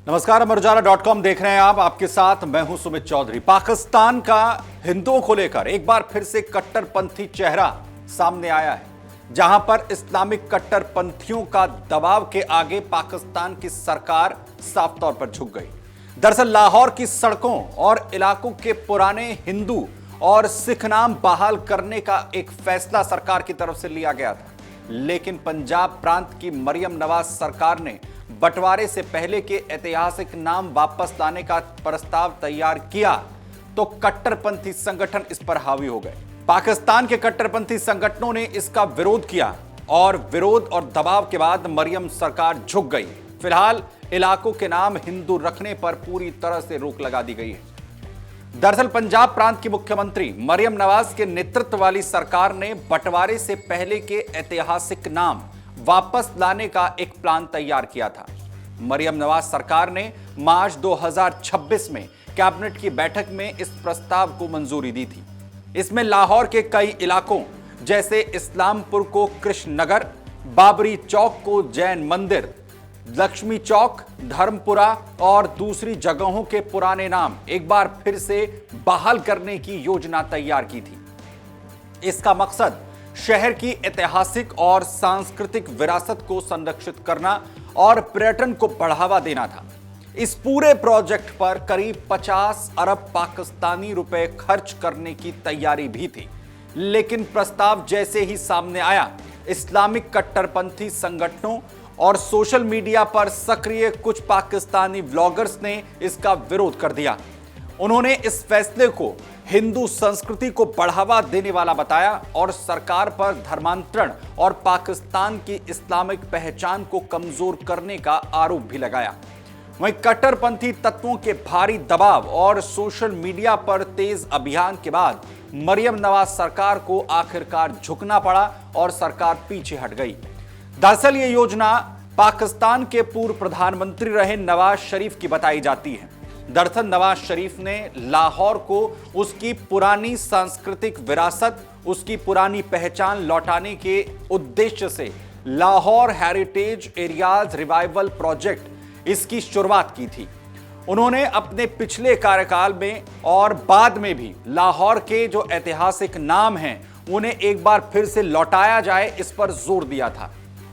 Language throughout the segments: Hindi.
नमस्कार, अमर उजाला.com देख रहे हैं आप। आपके साथ मैं हूं सुमित चौधरी। पाकिस्तान का हिंदुओं को लेकर एक बार फिर से कट्टरपंथी चेहरा सामने आया है, जहां पर इस्लामिक कट्टरपंथियों का दबाव के आगे पाकिस्तान की सरकार साफ तौर पर झुक गई। दरअसल लाहौर की सड़कों और इलाकों के पुराने हिंदू और सिख नाम बहाल करने का एक फैसला सरकार की तरफ से लिया गया था, लेकिन पंजाब प्रांत की मरियम नवाज सरकार ने बंटवारे से पहले के ऐतिहासिक नाम वापस लाने का प्रस्ताव तैयार किया तो कट्टरपंथी संगठन इस पर हावी हो गए। पाकिस्तान के कट्टरपंथी संगठनों ने इसका विरोध किया और विरोध और दबाव के बाद मरियम सरकार झुक गई। फिलहाल इलाकों के नाम हिंदू रखने पर पूरी तरह से रोक लगा दी गई है। दरअसल पंजाब प्रांत की मुख्यमंत्री मरियम नवाज के नेतृत्व वाली सरकार ने बंटवारे से पहले के ऐतिहासिक नाम वापस लाने का एक प्लान तैयार किया था। मरियम नवाज सरकार ने मार्च 2026 में कैबिनेट की बैठक में इस प्रस्ताव को मंजूरी दी थी। इसमें लाहौर के कई इलाकों जैसे इस्लामपुर को कृष्ण नगर, बाबरी चौक को जैन मंदिर, लक्ष्मी चौक, धर्मपुरा और दूसरी जगहों के पुराने नाम एक बार फिर से बहाल करने की योजना तैयार की थी। इसका मकसद शहर की ऐतिहासिक और सांस्कृतिक विरासत को संरक्षित करना और पर्यटन को बढ़ावा देना था। इस पूरे प्रोजेक्ट पर करीब 50 अरब पाकिस्तानी रुपए खर्च करने की तैयारी भी थी, लेकिन प्रस्ताव जैसे ही सामने आया, इस्लामिक कट्टरपंथी संगठनों और सोशल मीडिया पर सक्रिय कुछ पाकिस्तानी व्लॉगर्स ने इसका विरोध कर दिया। उन्होंने इस फैसले को हिंदू संस्कृति को बढ़ावा देने वाला बताया और सरकार पर धर्मांतरण और पाकिस्तान की इस्लामिक पहचान को कमजोर करने का आरोप भी लगाया। वहीं कट्टरपंथी तत्वों के भारी दबाव और सोशल मीडिया पर तेज अभियान के बाद मरियम नवाज सरकार को आखिरकार झुकना पड़ा और सरकार पीछे हट गई। दरअसल ये योजना पाकिस्तान के पूर्व प्रधानमंत्री रहे नवाज शरीफ की बताई जाती है। दरअसल नवाज शरीफ ने लाहौर को उसकी पुरानी सांस्कृतिक विरासत, उसकी पुरानी पहचान लौटाने के उद्देश्य से Lahore heritage areas revival project इसकी शुरुआत की थी। उन्होंने अपने पिछले कार्यकाल में और बाद में भी लाहौर के जो ऐतिहासिक नाम हैं उन्हें एक बार फिर से लौटाया जाए, इस पर जोर दिया था।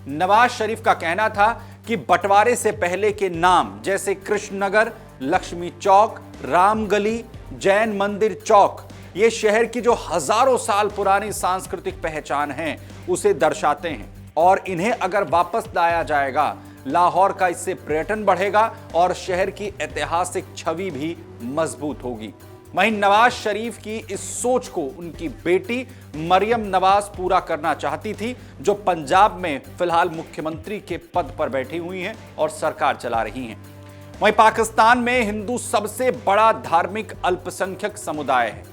नवाज शरीफ का कहना था कि बंटवारे से पहले के नाम जैसे कृष्णनगर, लक्ष्मी चौक, रामगली, जैन मंदिर चौक, ये शहर की जो हजारों साल पुरानी सांस्कृतिक पहचान है उसे दर्शाते हैं और इन्हें अगर वापस लाया जाएगा, लाहौर का इससे पर्यटन बढ़ेगा और शहर की ऐतिहासिक छवि भी मजबूत होगी। वहीं नवाज शरीफ की इस सोच को उनकी बेटी मरियम नवाज पूरा करना चाहती थी, जो पंजाब में फिलहाल मुख्यमंत्री के पद पर बैठी हुई हैं और सरकार चला रही हैं। वहीं पाकिस्तान में हिंदू सबसे बड़ा धार्मिक अल्पसंख्यक समुदाय है।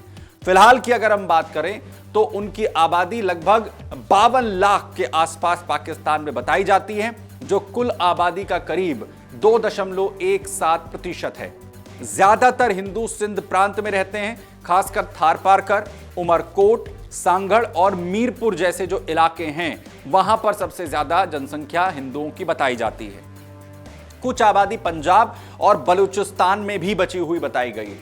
फिलहाल की अगर हम बात करें तो उनकी आबादी लगभग 52 लाख के आसपास पाकिस्तान में बताई जाती है, जो कुल आबादी का करीब 2.17% है। ज्यादातर हिंदू सिंध प्रांत में रहते हैं, खासकर थार पारकर, उमरकोट, सांगढ़ और मीरपुर जैसे जो इलाके हैं वहां पर सबसे ज्यादा जनसंख्या हिंदुओं की बताई जाती है। कुछ आबादी पंजाब और बलूचिस्तान में भी बची हुई बताई गई है।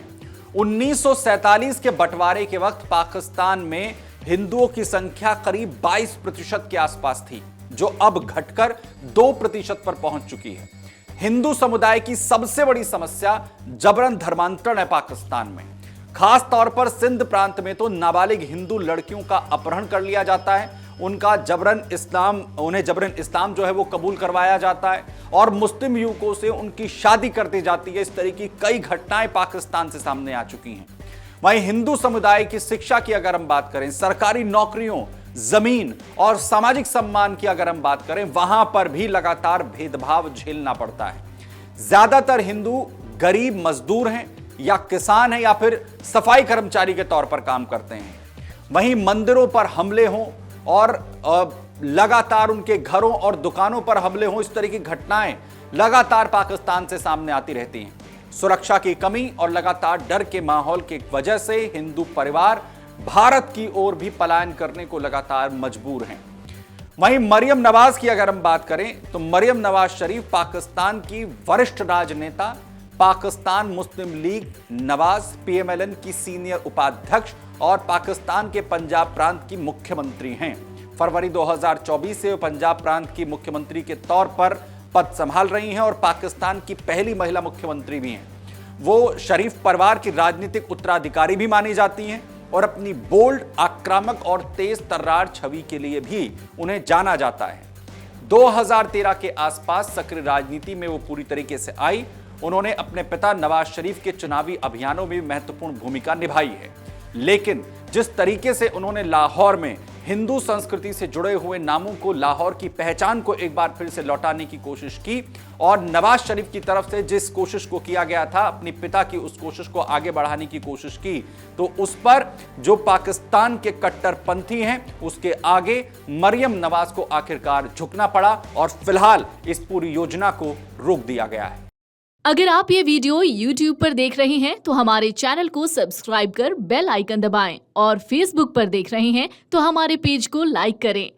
1947 के बंटवारे के वक्त पाकिस्तान में हिंदुओं की संख्या करीब 22% के आसपास थी, जो अब घटकर 2% पर पहुंच चुकी है। हिंदू समुदाय की सबसे बड़ी समस्या जबरन धर्मांतरण है पाकिस्तान में। खास तौर पर सिंध प्रांत में तो नाबालिग हिंदू लड़कियों का अपहरण कर लिया जाता है, उन्हें जबरन इस्लाम जो है वो कबूल करवाया जाता है और मुस्लिम युवकों से उनकी शादी कर दी जाती है। इस तरह की कई घटनाएं पाकिस्तान से सामने आ चुकी हैं। वहीं हिंदू समुदाय की शिक्षा की अगर हम बात करें, सरकारी नौकरियों, जमीन और सामाजिक सम्मान की अगर हम बात करें, वहां पर भी लगातार भेदभाव झेलना पड़ता है। ज्यादातर हिंदू गरीब मजदूर हैं या किसान हैं या फिर सफाई कर्मचारी के तौर पर काम करते हैं। वहीं मंदिरों पर हमले हों और लगातार उनके घरों और दुकानों पर हमले हों, इस तरह की घटनाएं लगातार पाकिस्तान से सामने आती रहती हैं। सुरक्षा की कमी और लगातार डर के माहौल की वजह से हिंदू परिवार भारत की ओर भी पलायन करने को लगातार मजबूर हैं। वहीं मरियम नवाज की अगर हम बात करें तो मरियम नवाज शरीफ पाकिस्तान की वरिष्ठ राजनेता, पाकिस्तान मुस्लिम लीग नवाज पीएमएलएन की सीनियर उपाध्यक्ष और पाकिस्तान के पंजाब प्रांत की मुख्यमंत्री हैं। फरवरी 2024 से वो पंजाब प्रांत की मुख्यमंत्री के तौर पर पद संभाल रही हैं और पाकिस्तान की पहली महिला मुख्यमंत्री भी हैं। वो शरीफ परिवार की राजनीतिक उत्तराधिकारी भी मानी जाती हैं और अपनी बोल्ड, आक्रामक और तेज तर्रार छवि के लिए भी उन्हें जाना जाता है। 2013 के आसपास सक्रिय राजनीति में वो पूरी तरीके से आई। उन्होंने अपने पिता नवाज शरीफ के चुनावी अभियानों में महत्वपूर्ण भूमिका निभाई है, लेकिन जिस तरीके से उन्होंने लाहौर में हिंदू संस्कृति से जुड़े हुए नामों को, लाहौर की पहचान को एक बार फिर से लौटाने की कोशिश की और नवाज शरीफ की तरफ से जिस कोशिश को किया गया था, अपने पिता की उस कोशिश को आगे बढ़ाने की कोशिश की, तो उस पर जो पाकिस्तान के कट्टरपंथी हैं उसके आगे मरियम नवाज को आखिरकार झुकना पड़ा और फिलहाल इस पूरी योजना को रोक दिया गया है। अगर आप ये वीडियो YouTube पर देख रहे हैं तो हमारे चैनल को सब्सक्राइब कर बेल आइकन दबाएं और Facebook पर देख रहे हैं तो हमारे पेज को लाइक करें।